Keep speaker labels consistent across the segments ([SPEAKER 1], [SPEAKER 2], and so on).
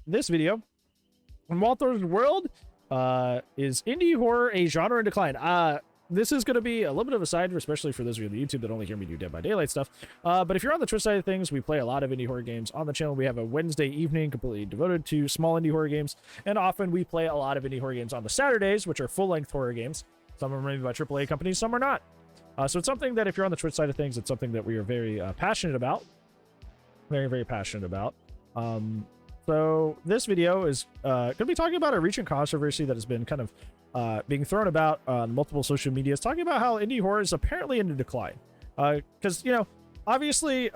[SPEAKER 1] this video. In Walter's world, is indie horror a genre in decline? This is going to be a little bit of a side, especially for those of you on the YouTube that only hear me do Dead by Daylight stuff. But if you're on the Twitch side of things, we play a lot of indie horror games on the channel. We have a Wednesday evening completely devoted to small indie horror games, and often we play a lot of indie horror games on the Saturdays, which are full-length horror games. Some of them are made by AAA companies, some are not. So it's something that if you're on the Twitch side of things, it's something that we are very passionate about. Very, very passionate about. So this video is going to be talking about a recent controversy that has been kind of being thrown about on multiple social medias, talking about how indie horror is apparently in a decline. Because, you know, obviously,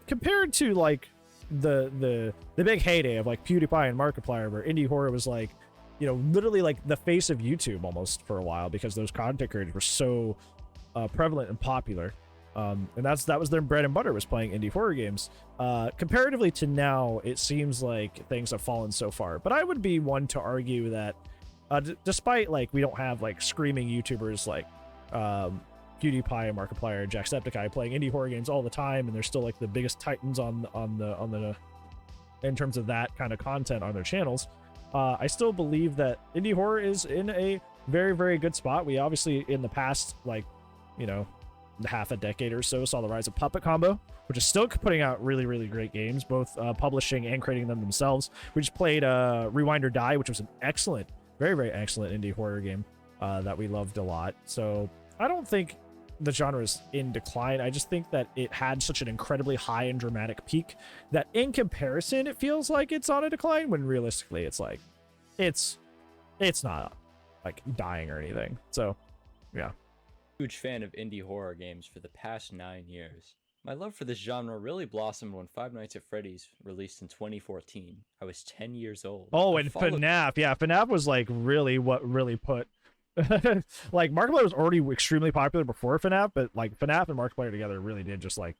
[SPEAKER 1] compared to like the big heyday of like PewDiePie and Markiplier, where indie horror was like, you know, literally like the face of YouTube almost for a while, because those content creators were so prevalent and popular. And that was their bread and butter, was playing indie horror games. Comparatively to now, it seems like things have fallen so far. But I would be one to argue that despite like we don't have like screaming YouTubers like PewDiePie and Markiplier and Jacksepticeye playing indie horror games all the time, and they're still like the biggest titans on the in terms of that kind of content on their channels, I still believe that indie horror is in a very, very good spot. We obviously in the past, like, you know, half a decade or so, saw the rise of Puppet Combo, which is still putting out really, really great games, both publishing and creating them themselves. We just played Rewind or Die, which was an excellent, very, very excellent indie horror game that we loved a lot. So I don't think the genre is in decline. I just think that it had such an incredibly high and dramatic peak that in comparison, it feels like it's on a decline, when realistically it's like, it's not like dying or anything. So yeah.
[SPEAKER 2] Huge fan of indie horror games for the past 9 years. My love for this genre really blossomed when Five Nights at Freddy's released in 2014. I was 10 years old.
[SPEAKER 1] Oh, and FNAF. Yeah, FNAF was like really what really put... like, Markiplier was already extremely popular before FNAF, but like FNAF and Markiplier together really did just like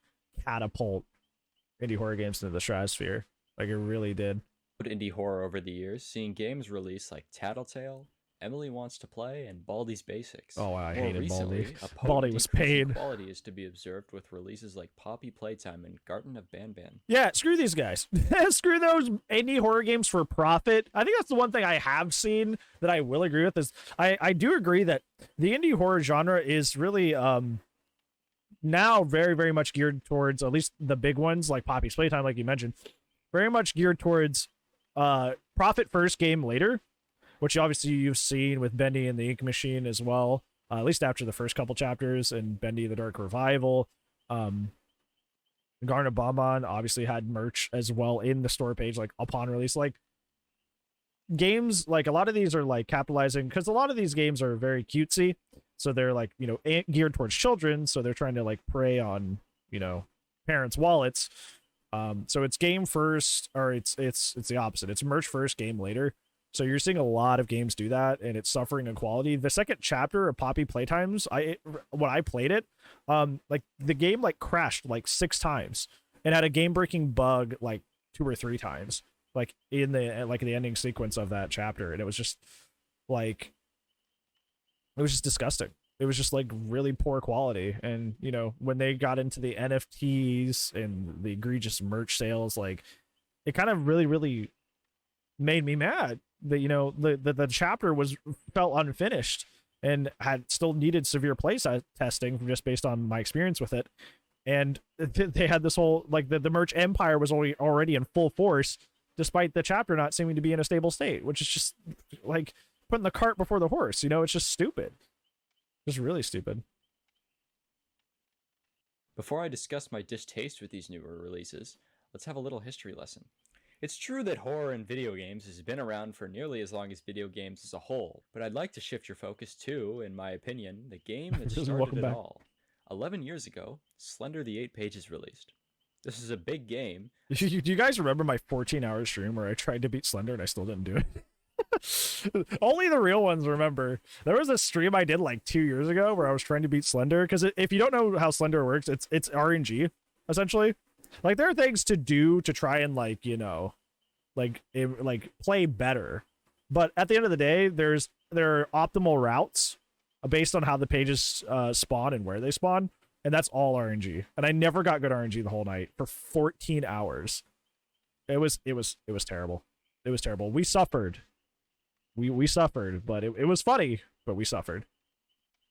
[SPEAKER 1] catapult indie horror games into the stratosphere. Like, it really did.
[SPEAKER 2] Indie horror over the years, seeing games released like Tattletale, Emily Wants to Play, and Baldi's Basics.
[SPEAKER 1] Oh, I
[SPEAKER 2] More
[SPEAKER 1] hated
[SPEAKER 2] recently,
[SPEAKER 1] Baldi.
[SPEAKER 2] a
[SPEAKER 1] Baldi was paid.
[SPEAKER 2] Quality is to be observed with releases like Poppy Playtime and Garden of Banban.
[SPEAKER 1] Yeah, screw these guys. Screw those indie horror games for profit. I think that's the one thing I have seen that I will agree with, is I do agree that the indie horror genre is really now very, very much geared towards, at least the big ones like Poppy's Playtime, like you mentioned, very much geared towards profit first, game later, which obviously you've seen with Bendy and the Ink Machine as well, at least after the first couple chapters, and Bendy the Dark Revival. Garna Bonbon obviously had merch as well in the store page, like upon release. Like, games, like a lot of these are like capitalizing, because a lot of these games are very cutesy, so they're like, you know, geared towards children, so they're trying to like prey on, you know, parents' wallets. So it's game first, or it's the opposite. It's merch first, game later. So you're seeing a lot of games do that, and it's suffering in quality. The second chapter of Poppy Playtimes, when I played it, like the game like crashed like 6 times and had a game-breaking bug like 2 or 3 times, like in the ending sequence of that chapter, and it was just like, it was just disgusting. It was just like really poor quality. And, you know, when they got into the NFTs and the egregious merch sales, like, it kind of really, really made me mad that, you know, the chapter felt unfinished and had still needed severe play testing, just based on my experience with it. And they had this whole, like, the merch empire was already in full force, despite the chapter not seeming to be in a stable state, which is just like putting the cart before the horse. You know, it's just stupid. Just really stupid.
[SPEAKER 2] Before I discuss my distaste with these newer releases, let's have a little history lesson. It's true that horror in video games has been around for nearly as long as video games as a whole, but I'd like to shift your focus to, in my opinion, the game that started it all. 11 years ago, Slender the 8 Pages released. This is a big game.
[SPEAKER 1] Do you guys remember my 14-hour stream where I tried to beat Slender and I still didn't do it? Only the real ones remember. There was a stream I did like 2 years ago where I was trying to beat Slender, because if you don't know how Slender works, it's RNG, essentially. Like, there are things to do to try and, like, you know, like play better, but at the end of the day, there are optimal routes based on how the pages spawn and where they spawn, and that's all RNG. And I never got good RNG the whole night for 14 hours. It was terrible. It was terrible. We suffered. We suffered, but it was funny, but we suffered.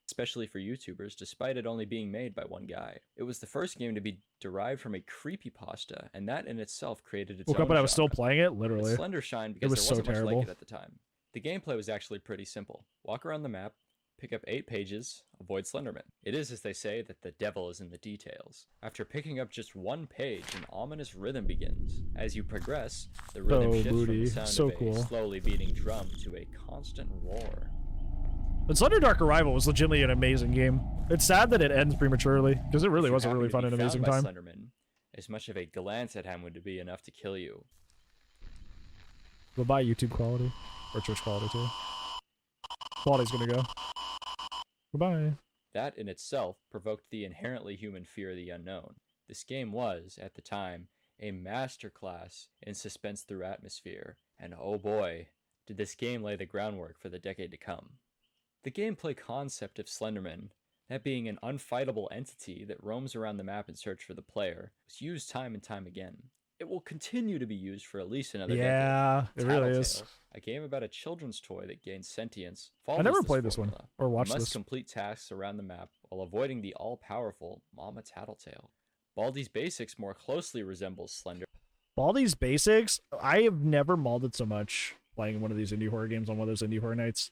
[SPEAKER 2] Especially for YouTubers, despite it only being made by one guy. It was the first game to be derived from a creepypasta, and that in itself created its
[SPEAKER 1] Woke
[SPEAKER 2] own
[SPEAKER 1] up and I was still
[SPEAKER 2] genre.
[SPEAKER 1] playing it, literally.
[SPEAKER 2] It's Slender Shine because
[SPEAKER 1] was
[SPEAKER 2] there
[SPEAKER 1] so
[SPEAKER 2] wasn't much
[SPEAKER 1] terrible.
[SPEAKER 2] like it at the time. The gameplay was actually pretty simple. Walk around the map, pick up 8 pages, avoid Slenderman. It is, as they say, that the devil is in the details. After picking up just 1 page, an ominous rhythm begins. As you progress, the rhythm shifts from the sound of a slowly beating drum to a constant roar.
[SPEAKER 1] But Slender Dark Arrival was legitimately an amazing game. It's sad that it ends prematurely, because it really was a really fun and amazing time.
[SPEAKER 2] Slenderman, as much of a glance at him would be enough to kill you.
[SPEAKER 1] We'll buy YouTube quality. Or Twitch quality, too. Quality's gonna go. Goodbye.
[SPEAKER 2] That in itself provoked the inherently human fear of the unknown. This game was, at the time, a masterclass in suspense through atmosphere, and oh boy, did this game lay the groundwork for the decade to come. The gameplay concept of Slenderman, that being an unfightable entity that roams around the map in search for the player, was used time and time again. It will continue to be used for at least another decade.
[SPEAKER 1] Yeah, it really is.
[SPEAKER 2] A game about a children's toy that gains sentience.
[SPEAKER 1] I never played this one or watched
[SPEAKER 2] this. You
[SPEAKER 1] this.
[SPEAKER 2] must complete tasks around the map while avoiding the all-powerful Mama Tattletale. Baldi's Basics more closely resembles Slender.
[SPEAKER 1] Baldi's Basics? I have never molded so much playing one of these indie horror games on one of those indie horror nights.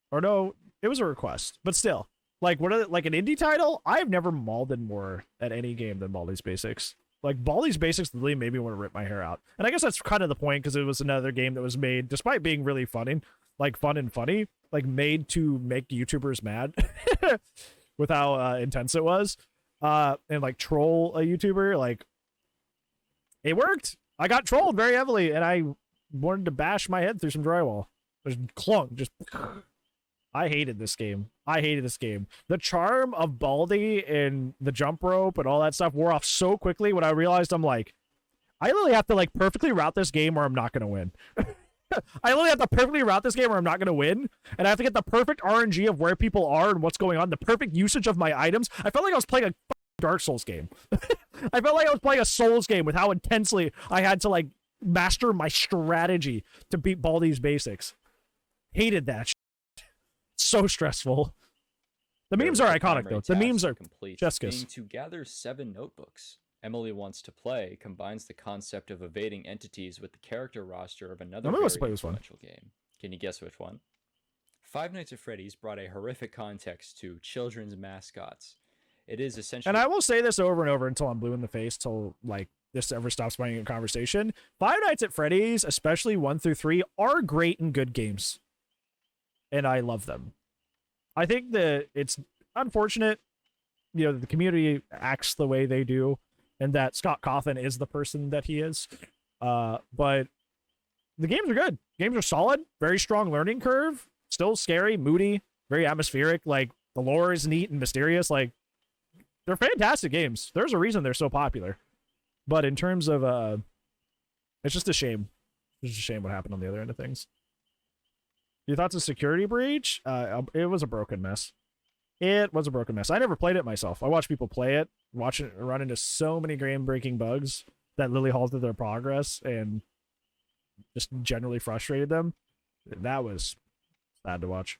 [SPEAKER 1] Or no, it was a request, but still. Like like an indie title, I've never molded more at any game than Baldi's Basics. Like, Baldi's Basics really made me want to rip my hair out. And I guess that's kind of the point, because it was another game that was made, despite being really funny, like fun and funny, like made to make YouTubers mad with how intense it was. And like troll a YouTuber, like it worked. I got trolled very heavily, and I wanted to bash my head through some drywall. Just clunk, just... I hated this game. I hated this game. The charm of Baldi and the jump rope and all that stuff wore off so quickly when I realized I'm like, I literally have to like perfectly route this game or I'm not going to win. I literally have to perfectly route this game or I'm not going to win. And I have to get the perfect RNG of where people are and what's going on, the perfect usage of my items. I felt like I was playing a Dark Souls game. I felt like I was playing a Souls game with how intensely I had to like master my strategy to beat Baldi's Basics. Hated that shit. So stressful. The memes are iconic though. The memes are
[SPEAKER 2] complete.
[SPEAKER 1] Jessica's.
[SPEAKER 2] Being to gather 7 notebooks. Emily Wants to Play combines the concept of evading entities with the character roster of another very influential game. Can you guess which one? Five Nights at Freddy's brought a horrific context to children's mascots. It is essentially...
[SPEAKER 1] And I will say this over and over until I'm blue in the face, till like this ever stops being a conversation. Five Nights at Freddy's, especially 1 through 3, are great and good games. And I love them. I think that it's unfortunate, you know, that the community acts the way they do, and that Scott Cawthon is the person that he is. But the games are good. Games are solid. Very strong learning curve. Still scary, moody, very atmospheric. Like, the lore is neat and mysterious. Like, they're fantastic games. There's a reason they're so popular. But in terms of, it's just a shame. It's just a shame what happened on the other end of things. Your thoughts on Security Breach? It was a broken mess. It was a broken mess. I never played it myself. I watched people play it, watch it run into so many game-breaking bugs that literally halted their progress and just generally frustrated them. That was sad to watch.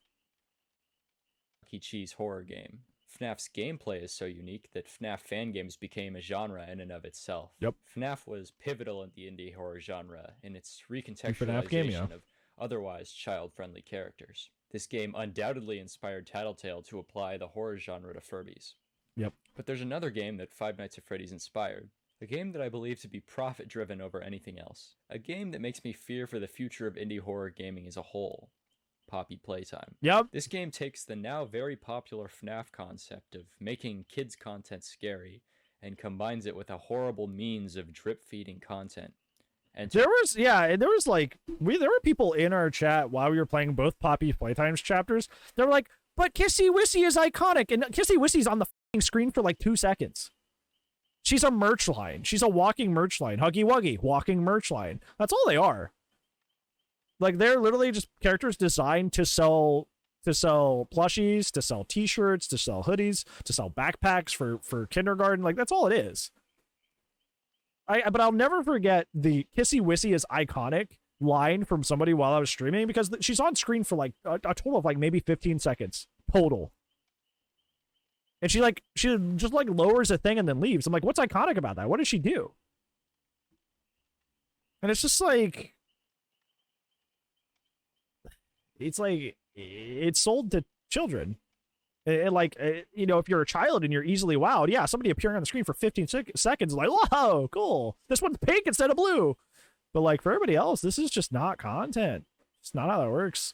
[SPEAKER 2] Chuck E. Cheese horror game. FNAF's gameplay is so unique that FNAF fan games became a genre in and of itself.
[SPEAKER 1] Yep.
[SPEAKER 2] FNAF was pivotal in the indie horror genre in its recontextualization of otherwise child-friendly characters. This game undoubtedly inspired Tattletale to apply the horror genre to Furbies.
[SPEAKER 1] Yep.
[SPEAKER 2] But there's another game that Five Nights at Freddy's inspired. A game that I believe to be profit-driven over anything else. A game that makes me fear for the future of indie horror gaming as a whole. Poppy Playtime.
[SPEAKER 1] Yep.
[SPEAKER 2] This game takes the now very popular FNAF concept of making kids' content scary and combines it with a horrible means of drip-feeding content. And
[SPEAKER 1] there were people in our chat while we were playing both Poppy Playtimes chapters. They were like, but Kissy Wissy is iconic, and Kissy Wissy's on the screen for like 2 seconds. She's a merch line. She's a walking merch line. Huggy Wuggy, walking merch line. That's all they are. Like, they're literally just characters designed to sell plushies, to sell t-shirts, to sell hoodies, to sell backpacks for kindergarten. Like, that's all it is. But I'll never forget the Kissy Wissy is iconic line from somebody while I was streaming, because she's on screen for like a total of like maybe 15 seconds total. And she just like lowers a thing and then leaves. I'm like, what's iconic about that? What did she do? And it's just like, it's like, it's sold to children. And like, you know, if you're a child and you're easily wowed, yeah, somebody appearing on the screen for 15 seconds is like, whoa, cool. This one's pink instead of blue. But like for everybody else, this is just not content. It's not how that works.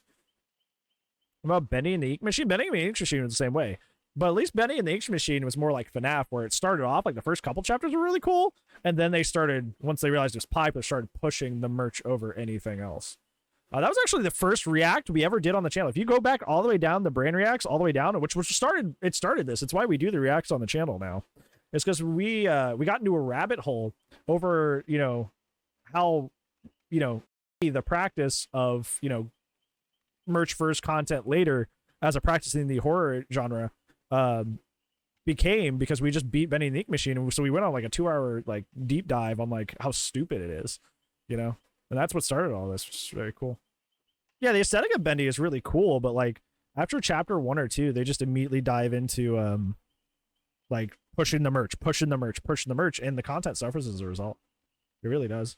[SPEAKER 1] What about Bendy and the Ink Machine? Bendy and the Ink Machine was the same way. But at least Bendy and the Ink Machine was more like FNAF, where it started off like the first couple chapters were really cool. And then they started, once they realized it was pipe, they started pushing the merch over anything else. That was actually the first react we ever did on the channel. If you go back all the way down, the Bran reacts all the way down, which started this. It's why we do the reacts on the channel now. It's because we got into a rabbit hole over, you know, how, you know, the practice of, you know, merch first, content later as a practice in the horror genre became, because we just beat Benny and the Ink Machine. And so we went on like a 2-hour like deep dive on like how stupid it is, you know? And that's what started all this, which is very cool. Yeah, the aesthetic of Bendy is really cool, but like after chapter 1 or 2, they just immediately dive into like pushing the merch, and the content suffers as a result. It really does.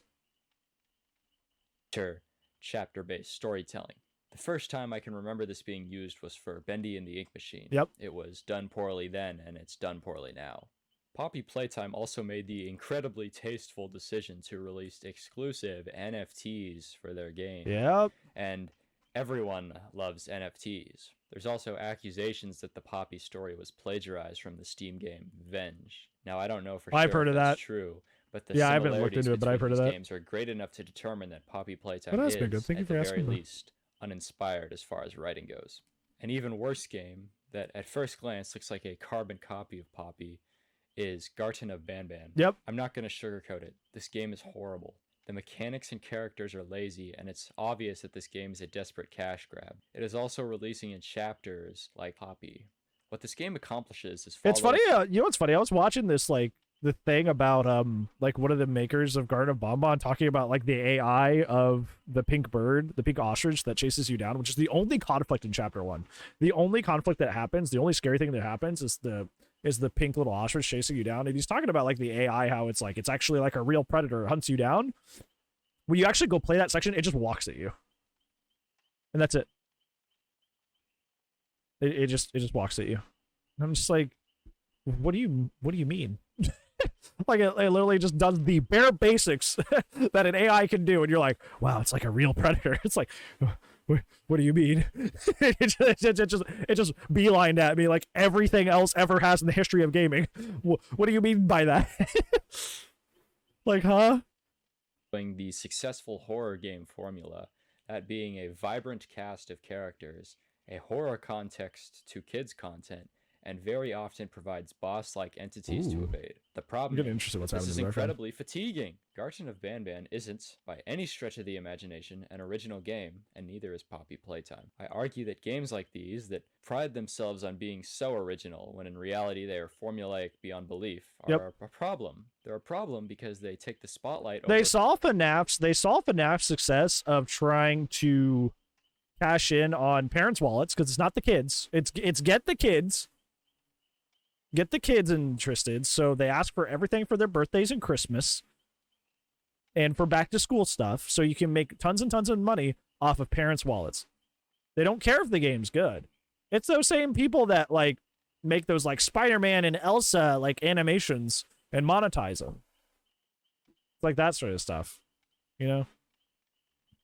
[SPEAKER 2] Chapter-based storytelling. The first time I can remember this being used was for Bendy and the Ink Machine.
[SPEAKER 1] Yep.
[SPEAKER 2] It was done poorly then, and it's done poorly now. Poppy Playtime also made the incredibly tasteful decision to release exclusive NFTs for their game.
[SPEAKER 1] Yep.
[SPEAKER 2] And everyone loves NFTs. There's also accusations that the Poppy story was plagiarized from the Steam game Venge. Now, I don't know for sure
[SPEAKER 1] I've heard
[SPEAKER 2] if
[SPEAKER 1] of
[SPEAKER 2] that's
[SPEAKER 1] that.
[SPEAKER 2] true, but the
[SPEAKER 1] I haven't looked into it, but I've heard of that.
[SPEAKER 2] Games are great enough to determine that Poppy Playtime
[SPEAKER 1] Well,
[SPEAKER 2] is,
[SPEAKER 1] that's been good. Thank you
[SPEAKER 2] at
[SPEAKER 1] for
[SPEAKER 2] the
[SPEAKER 1] asking
[SPEAKER 2] very
[SPEAKER 1] that.
[SPEAKER 2] least, uninspired as far as writing goes. An even worse game that at first glance looks like a carbon copy of Poppy is Garten of Banban.
[SPEAKER 1] Yep.
[SPEAKER 2] I'm not going to sugarcoat it. This game is horrible. The mechanics and characters are lazy, and it's obvious that this game is a desperate cash grab. It is also releasing in chapters like Poppy. What this game accomplishes is
[SPEAKER 1] It's funny, you know what's funny? I was watching this, like, the thing about, like, one of the makers of Garden of Bonbon talking about, like, the AI of the pink bird, the pink ostrich that chases you down, which is the only conflict in chapter 1. The only conflict that happens, the only scary thing that happens is the pink little ostrich chasing you down. And he's talking about like the AI, how it's like, it's actually like a real predator, hunts you down. When you actually go play that section, it just walks at you. And that's it. It just walks at you. And I'm just like, what do you mean? Like it literally just does the bare basics that an AI can do. And you're like, wow, it's like a real predator. It's like, what do you mean? it just beelined at me like everything else ever has in the history of gaming. What do you mean by that? Like, huh?
[SPEAKER 2] The successful horror game formula, that being a vibrant cast of characters, a horror context to kids content, and very often provides boss-like entities to evade. The problem is this is incredibly fatiguing. Garten of Banban isn't, by any stretch of the imagination, an original game, and neither is Poppy Playtime. I argue that games like these, that pride themselves on being so original, when in reality they are formulaic beyond belief, are a problem. They're a problem because they take the spotlight over... They saw
[SPEAKER 1] FNAF's success of trying to cash in on parents' wallets, because it's not the kids. It's get the kids interested, so they ask for everything for their birthdays and Christmas and for back to school stuff, so you can make tons and tons of money off of parents' wallets. They don't care if the game's good. It's those same people that like make those like Spider-Man and Elsa like animations and monetize them. It's like that sort of stuff, you know?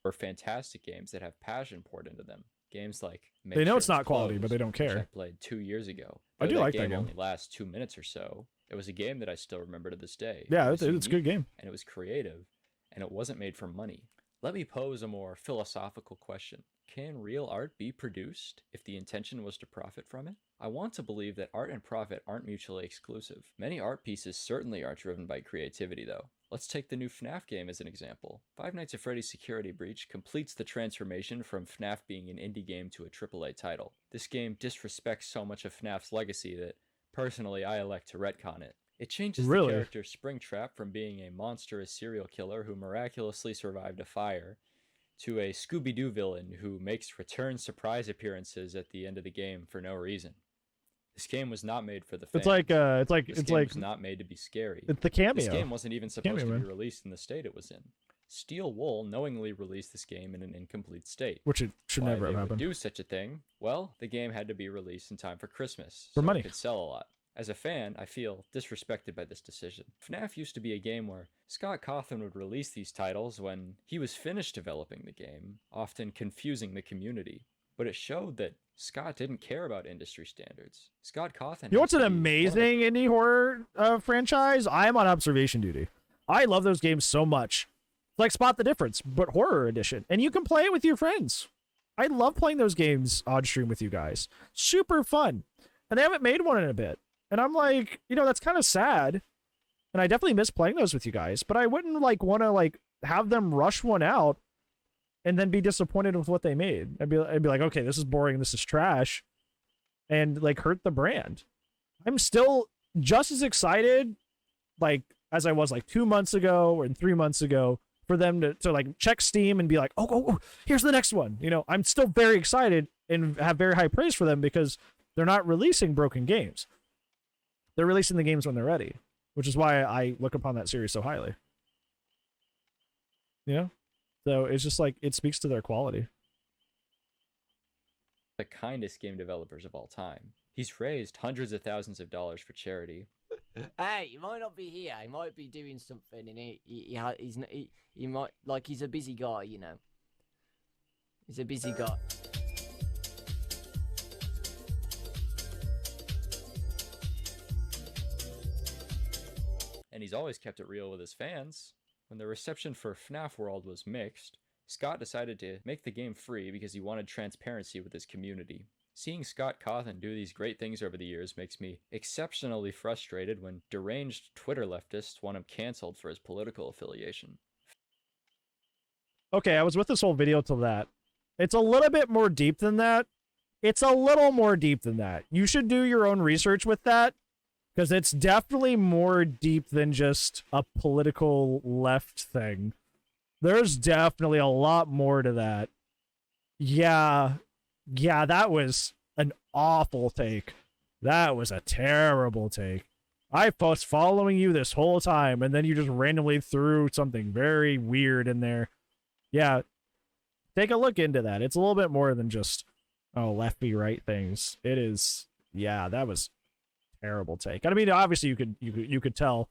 [SPEAKER 2] Or fantastic games that have passion poured into them. Games like
[SPEAKER 1] they know it's not quality, but they don't care.
[SPEAKER 2] Which I played 2 years ago.
[SPEAKER 1] I do like that game.
[SPEAKER 2] Only lasts 2 minutes or so. It was a game that I still remember to this day.
[SPEAKER 1] Yeah, it's a good game.
[SPEAKER 2] And it was creative, and it wasn't made for money. Let me pose a more philosophical question. Can real art be produced if the intention was to profit from it? I want to believe that art and profit aren't mutually exclusive. Many art pieces certainly are driven by creativity, though. Let's take the new FNAF game as an example. Five Nights at Freddy's Security Breach completes the transformation from FNAF being an indie game to a AAA title. This game disrespects so much of FNAF's legacy that, personally, I elect to retcon it. It changes the character Springtrap from being a monstrous serial killer who miraculously survived a fire to a Scooby-Doo villain who makes return surprise appearances at the end of the game for no reason. This game was not made for the fans. This game was not made to be scary.
[SPEAKER 1] It's the cameo.
[SPEAKER 2] This game wasn't even supposed to be released in the state it was in. Steel Wool knowingly released this game in an incomplete state.
[SPEAKER 1] Which it should never have happened.
[SPEAKER 2] Do such a thing? Well, the game had to be released in time for Christmas,
[SPEAKER 1] for
[SPEAKER 2] so
[SPEAKER 1] money.
[SPEAKER 2] It could sell a lot. As a fan, I feel disrespected by this decision. FNAF used to be a game where Scott Cawthon would release these titles when he was finished developing the game, often confusing the community. But it showed that Scott didn't care about industry standards. Scott Cawthon...
[SPEAKER 1] You know what's an amazing indie horror franchise? I'm on observation duty. I love those games so much. It's like Spot the Difference, but horror edition. And you can play it with your friends. I love playing those games on stream with you guys. Super fun. And they haven't made one in a bit. And I'm like, you know, that's kind of sad. And I definitely miss playing those with you guys. But I wouldn't like want to like have them rush one out and then be disappointed with what they made. I'd be like, okay, this is boring, this is trash, and like hurt the brand. I'm still just as excited, like as I was like 2 months ago and 3 months ago, for them to like check Steam and be like, oh, here's the next one. You know, I'm still very excited and have very high praise for them because they're not releasing broken games. They're releasing the games when they're ready, which is why I look upon that series so highly. You know? So it's just like, it speaks to their quality.
[SPEAKER 2] The kindest game developers of all time. He's raised hundreds of thousands of dollars for charity.
[SPEAKER 3] Hey, he might not be here. He might be doing something, and he might, like, he's a busy guy, you know. He's a busy guy.
[SPEAKER 2] And he's always kept it real with his fans. When the reception for FNAF World was mixed, Scott decided to make the game free because he wanted transparency with his community. Seeing Scott Cawthon do these great things over the years makes me exceptionally frustrated when deranged Twitter leftists want him canceled for his political affiliation.
[SPEAKER 1] Okay, I was with this whole video till that. It's a little bit more deep than that. It's a little more deep than that. You should do your own research with that, because it's definitely more deep than just a political left thing. There's definitely a lot more to that. Yeah, that was an awful take. That was a terrible take. I was following you this whole time, and then you just randomly threw something very weird in there. Yeah, take a look into that. It's a little bit more than just, oh, lefty right things. It is, yeah, that was terrible take. I mean, obviously you could tell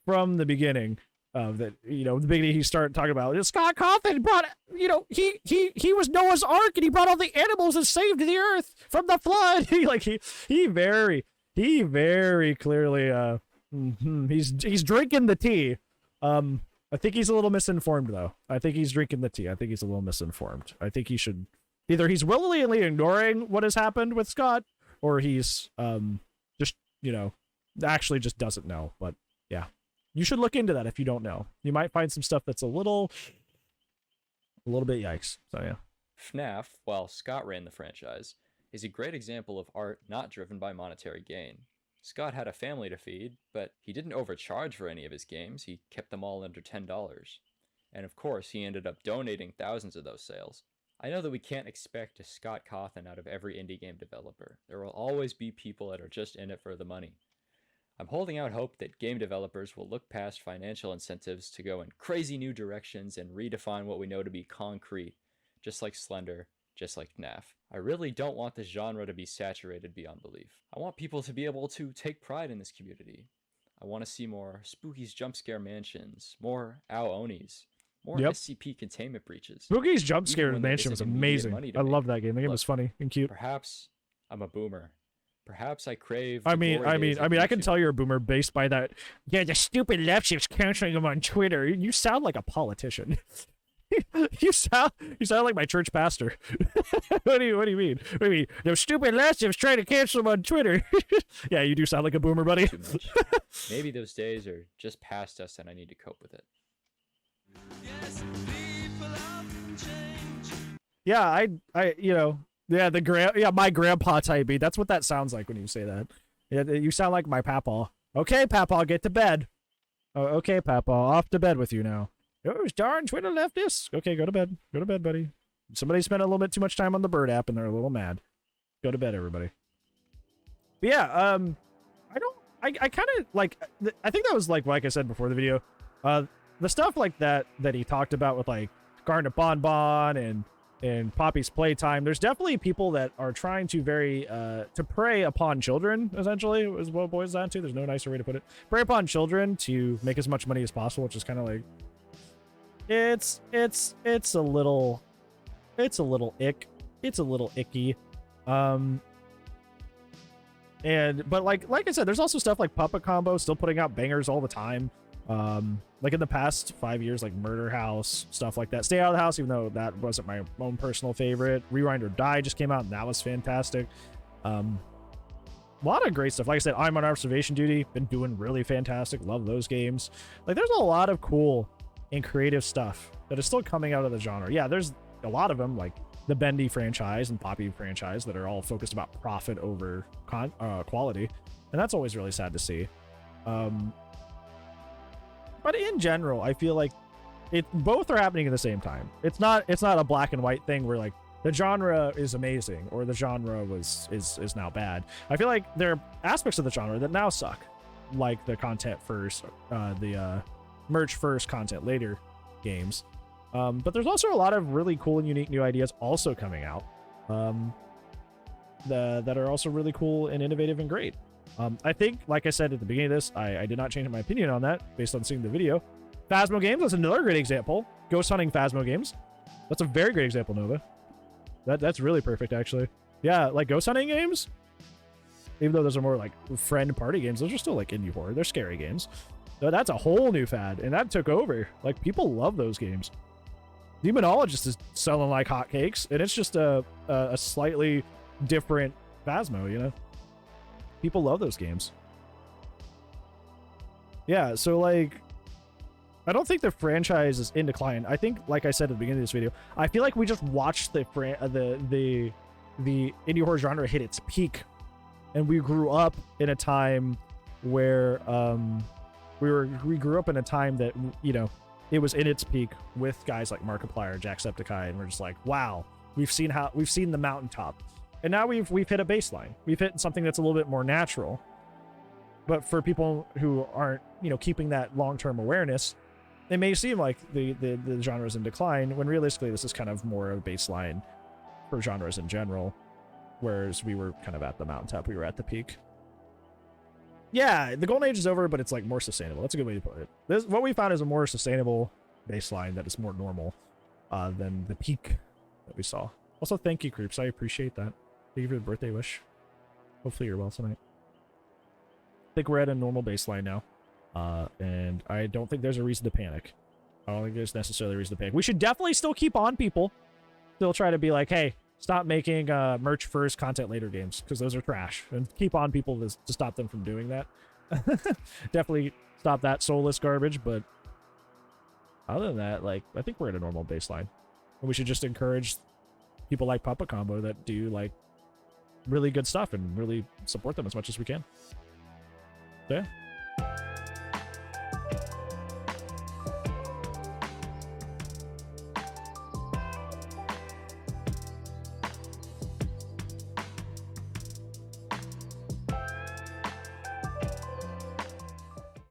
[SPEAKER 1] from the beginning that, you know, the beginning he started talking about Scott Cawthon brought, you know, he was Noah's Ark and he brought all the animals and saved the earth from the flood. he very clearly he's drinking the tea. I think he's a little misinformed though. I think he's drinking the tea. I think he's a little misinformed. I think he should either he's willingly ignoring what has happened with Scott, or he's just, you know, actually just doesn't know. But yeah, you should look into that if you don't know. You might find some stuff that's a little bit yikes. So yeah.
[SPEAKER 2] FNAF, while Scott ran the franchise, is a great example of art not driven by monetary gain. Scott had a family to feed, but he didn't overcharge for any of his games. He kept them all under $10. And of course, he ended up donating thousands of those sales. I know that we can't expect a Scott Cawthon out of every indie game developer. There will always be people that are just in it for the money. I'm holding out hope that game developers will look past financial incentives to go in crazy new directions and redefine what we know to be concrete, just like Slender, just like FNAF. I really don't want this genre to be saturated beyond belief. I want people to be able to take pride in this community. I want to see more Spooky's Jump Scare Mansions, more Ao-Onis, more SCP containment breaches.
[SPEAKER 1] Spooky's Jump Scare Mansion was amazing. I love that game. The game was funny and cute.
[SPEAKER 2] Perhaps I'm a boomer. Perhaps I crave.
[SPEAKER 1] I can tell you're a boomer based by that. Yeah, the stupid left keeps canceling them on Twitter. You sound like a politician. you sound like my church pastor. What do you mean? What do you mean? Those stupid leftists trying to cancel them on Twitter. Yeah, you do sound like a boomer, buddy.
[SPEAKER 2] Too much. Maybe those days are just past us and I need to cope with it.
[SPEAKER 4] Yes, people often change.
[SPEAKER 1] Yeah, I you know, my grandpa type beat. That's what that sounds like when you say that. Yeah, you sound like my papa. Okay, papa, get to bed. Oh, okay, papa, off to bed with you now. Those darn Twitter leftists. Okay, go to bed. Go to bed, buddy. Somebody spent a little bit too much time on the Bird app and they're a little mad. Go to bed, everybody. But yeah, I kind of like, I think that was like I said before the video, the stuff like that he talked about with like Garnet Bonbon and Poppy's Playtime. There's definitely people that are trying to to prey upon children, essentially, is what it boils down to. There's no nicer way to put it. Prey upon children to make as much money as possible, which is kind of like, it's a little icky. But like I said, there's also stuff like Puppet Combo still putting out bangers all the time. Like in the past 5 years, like Murder House, stuff like that. Stay Out of the House, even though that wasn't my own personal favorite. Rewind or Die just came out, and that was fantastic. A lot of great stuff. Like I said, I'm on Observation Duty, been doing really fantastic. Love those games. Like, there's a lot of cool and creative stuff that is still coming out of the genre. Yeah, there's a lot of them, like the Bendy franchise and Poppy franchise, that are all focused about profit over quality, and that's always really sad to see. But in general, I feel like both are happening at the same time. It's not a black and white thing where like the genre is amazing or the genre is now bad. I feel like there are aspects of the genre that now suck, like the content first, the merch first, content later games. But there's also a lot of really cool and unique new ideas also coming out, that are also really cool and innovative and great. I think, like I said at the beginning of this, I did not change my opinion on that based on seeing the video. Phasmo games, that's another great example. Ghost hunting Phasmo games. That's a very great example, Nova. That's really perfect, actually. Yeah, like ghost hunting games, even though those are more like friend party games, those are still like indie horror. They're scary games. So that's a whole new fad, and that took over. Like, people love those games. Demonologist is selling like hotcakes, and it's just a slightly different Phasmo, you know? People love those games. Yeah, so like, I don't think the franchise is in decline. I think, like I said at the beginning of this video, I feel like we just watched the indie horror genre hit its peak, and we grew up in a time where we grew up in a time that, you know, it was in its peak with guys like Markiplier, Jacksepticeye, and we're just like, wow, we've seen the mountaintop. And now we've hit a baseline. We've hit something that's a little bit more natural. But for people who aren't, you know, keeping that long-term awareness, it may seem like the genre is in decline, when realistically this is kind of more of a baseline for genres in general, whereas we were kind of at the mountaintop. We were at the peak. Yeah, the golden age is over, but it's like more sustainable. That's a good way to put it. What we found is a more sustainable baseline that is more normal than the peak that we saw. Also, thank you, Creeps. I appreciate that. Thank you for the birthday wish. Hopefully you're well tonight. I think we're at a normal baseline now. And I don't think there's a reason to panic. I don't think there's necessarily a reason to panic. We should definitely still keep on people. Still try to be like, hey, stop making merch first, content later games, because those are trash. And keep on people to stop them from doing that. Definitely stop that soulless garbage, but other than that, like, I think we're at a normal baseline. And we should just encourage people like Puppet Combo that do like really good stuff and really support them as much as we can. So, yeah.